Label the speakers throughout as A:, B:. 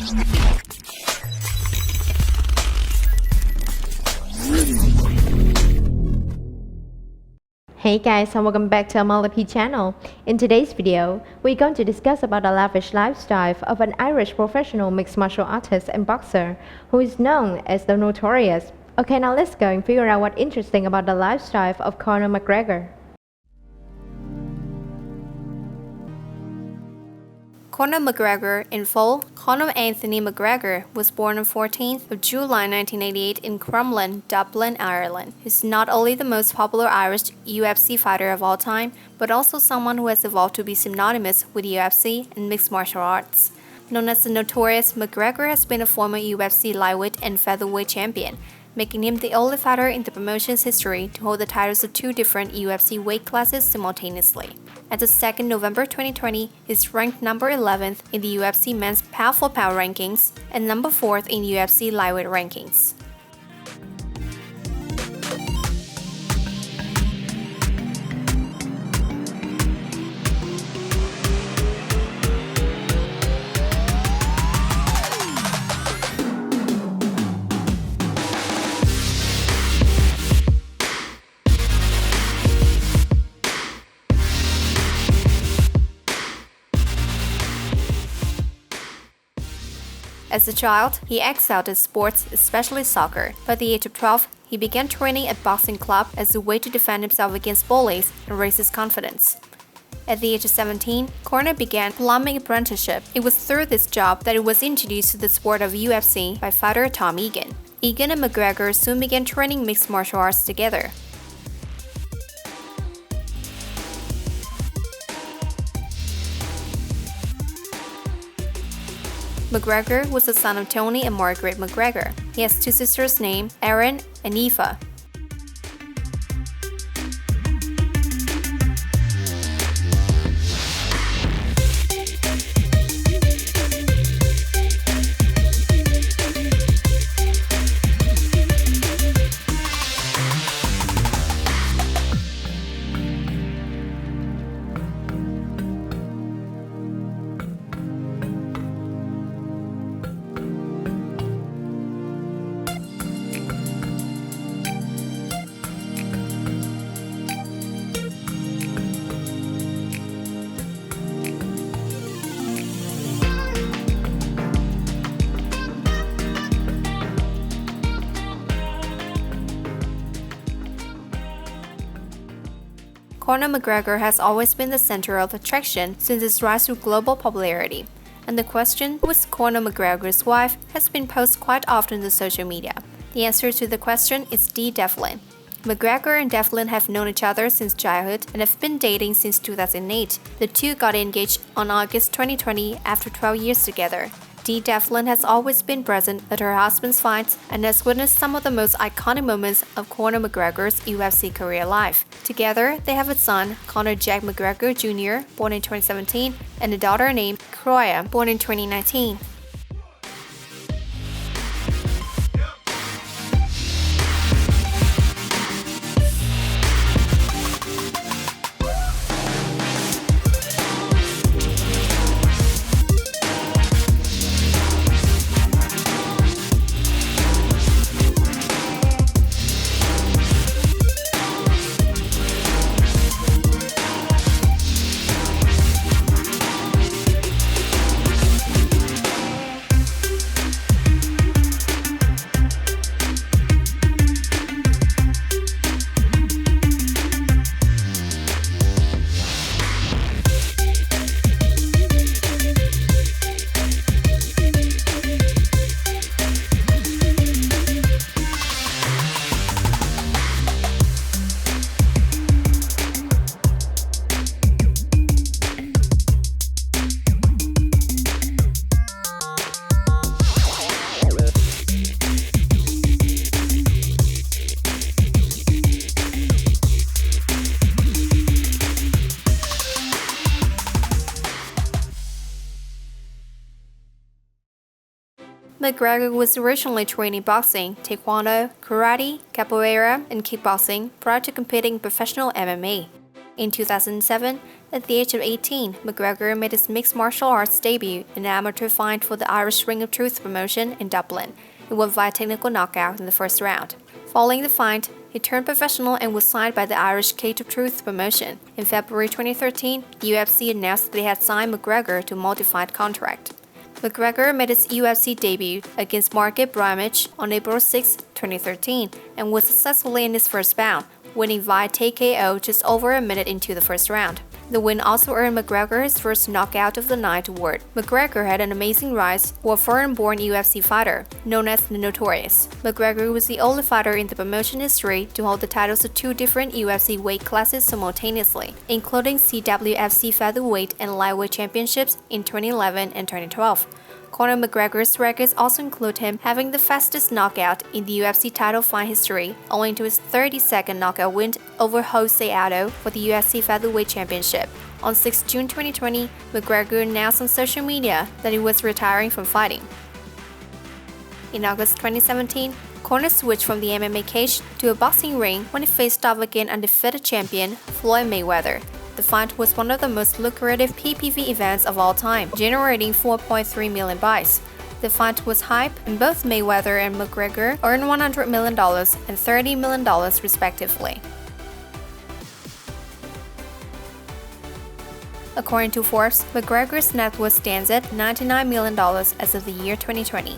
A: Hey guys, and welcome back to MLP channel. In today's video, we're going to discuss about the lavish lifestyle of an Irish professional mixed martial artist and boxer who is known as the Notorious. Okay, now let's go and figure out what's interesting about the lifestyle of Conor McGregor.
B: Conor McGregor, in full, Conor Anthony McGregor, was born on 14th of July 1988 in Crumlin, Dublin, Ireland. He's not only the most popular Irish UFC fighter of all time, but also someone who has evolved to be synonymous with UFC and mixed martial arts. Known as the Notorious, McGregor has been a former UFC lightweight and featherweight champion, making him the only fighter in the promotion's history to hold the titles of two different UFC weight classes simultaneously. As of 2nd November 2020, he's ranked number 11th in the UFC Men's Pound for Pound rankings and number 4th in UFC lightweight rankings. As a child, he excelled at sports, especially soccer. By the age of 12, he began training at boxing club as a way to defend himself against bullies and raise his confidence. At the age of 17, Conor began plumbing apprenticeship. It was through this job that he was introduced to the sport of UFC by fighter Tom Egan. Egan and McGregor soon began training mixed martial arts together. McGregor was the son of Tony and Margaret McGregor. He has two sisters named Erin and Aoife. Conor McGregor has always been the center of attraction since his rise to global popularity, and the question, who is Conor McGregor's wife, has been posed quite often to social media. The answer to the question is Dee Devlin. McGregor and Devlin have known each other since childhood and have been dating since 2008. The two got engaged on August 2020 after 12 years together. Dee Devlin has always been present at her husband's fights and has witnessed some of the most iconic moments of Conor McGregor's UFC career life. Together, they have a son, Conor Jack McGregor Jr., born in 2017, and a daughter named Croya, born in 2019. McGregor was originally trained in boxing, taekwondo, karate, capoeira, and kickboxing prior to competing in professional MMA. In 2007, at the age of 18, McGregor made his mixed martial arts debut in an amateur fight for the Irish Ring of Truth promotion in Dublin. He won via technical knockout in the first round. Following the fight, he turned professional and was signed by the Irish Cage of Truth promotion. In February 2013, the UFC announced that they had signed McGregor to a multi-fight contract. McGregor made his UFC debut against Margaret Bramage on April 6, 2013, and was successfully in his first bout, winning via TKO just over a minute into the first round. The win also earned McGregor his first Knockout of the Night award. McGregor had an amazing rise for a foreign-born UFC fighter, known as the Notorious. McGregor was the only fighter in the promotion history to hold the titles of two different UFC weight classes simultaneously, including CWFC Featherweight and Lightweight championships in 2011 and 2012. Conor McGregor's records also include him having the fastest knockout in the UFC title fight history, owing to his 30-second knockout win over Jose Aldo for the UFC Featherweight Championship. On 6 June 2020, McGregor announced on social media that he was retiring from fighting. In August 2017, Conor switched from the MMA cage to a boxing ring when he faced off against undefeated champion Floyd Mayweather. The fight was one of the most lucrative PPV events of all time, generating 4.3 million buys. The fight was hype, and both Mayweather and McGregor earned $100 million and $30 million respectively. According to Forbes, McGregor's net worth stands at $99 million as of the year 2020.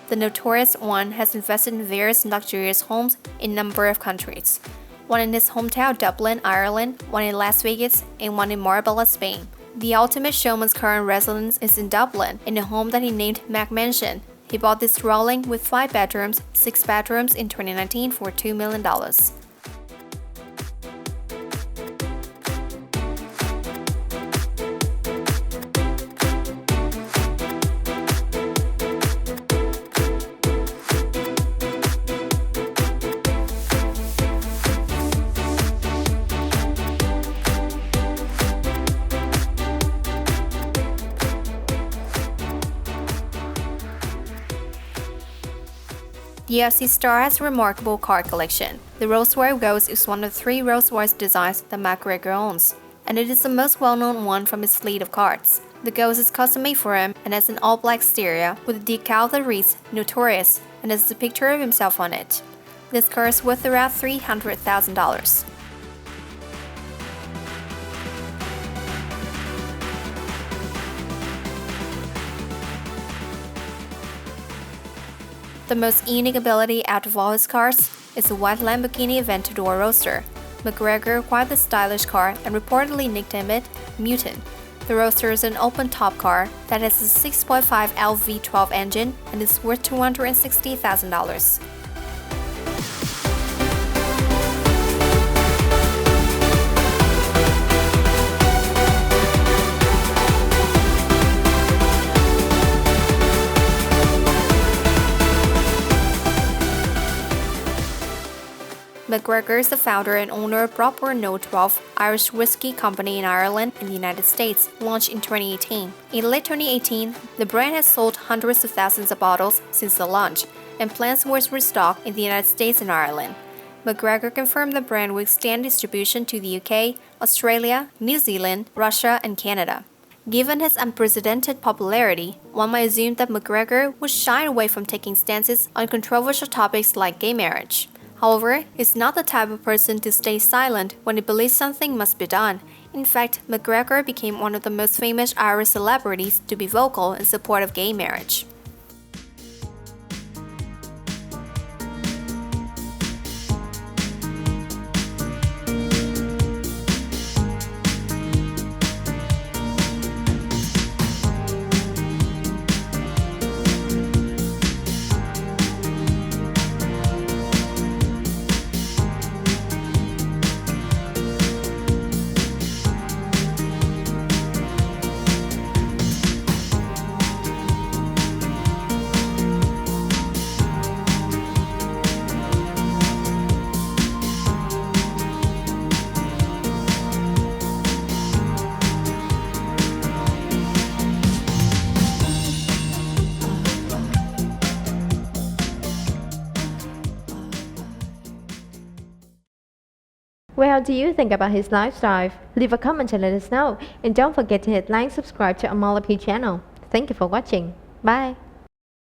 B: The Notorious One has invested in various luxurious homes in a number of countries. One in his hometown Dublin, Ireland, one in Las Vegas, and one in Marbella, Spain. The Ultimate Showman's current residence is in Dublin, in a home that he named Mac Mansion. He bought this dwelling with 5 bedrooms, 6 bathrooms in 2019 for $2 million. The UFC star has a remarkable car collection. The Rolls-Royce Ghost is one of 3 Rolls-Royce designs that McGregor owns, and it is the most well-known one from his fleet of cars. The Ghost is custom-made for him and has an all-black exterior with a decal that reads Notorious and has a picture of himself on it. This car is worth around $300,000. The most unique ability out of all his cars is the white Lamborghini Aventador Roadster. McGregor acquired the stylish car and reportedly nicknamed it Mutant. The Roadster is an open-top car that has a 6.5 LV12 engine and is worth $260,000. McGregor is the founder and owner of Proper No 12, Irish whiskey company in Ireland and the United States, launched in 2018. In late 2018, the brand has sold hundreds of thousands of bottles since the launch, and plans were restocked in the United States and Ireland. McGregor confirmed the brand will extend distribution to the UK, Australia, New Zealand, Russia, and Canada. Given his unprecedented popularity, one might assume that McGregor would shy away from taking stances on controversial topics like gay marriage. However, he's not the type of person to stay silent when he believes something must be done. In fact, McGregor became one of the most famous Irish celebrities to be vocal in support of gay marriage.
A: What do you think about his lifestyle? Leave a comment and let us know. And don't forget to hit like, subscribe to our MLP channel. Thank you for watching. Bye.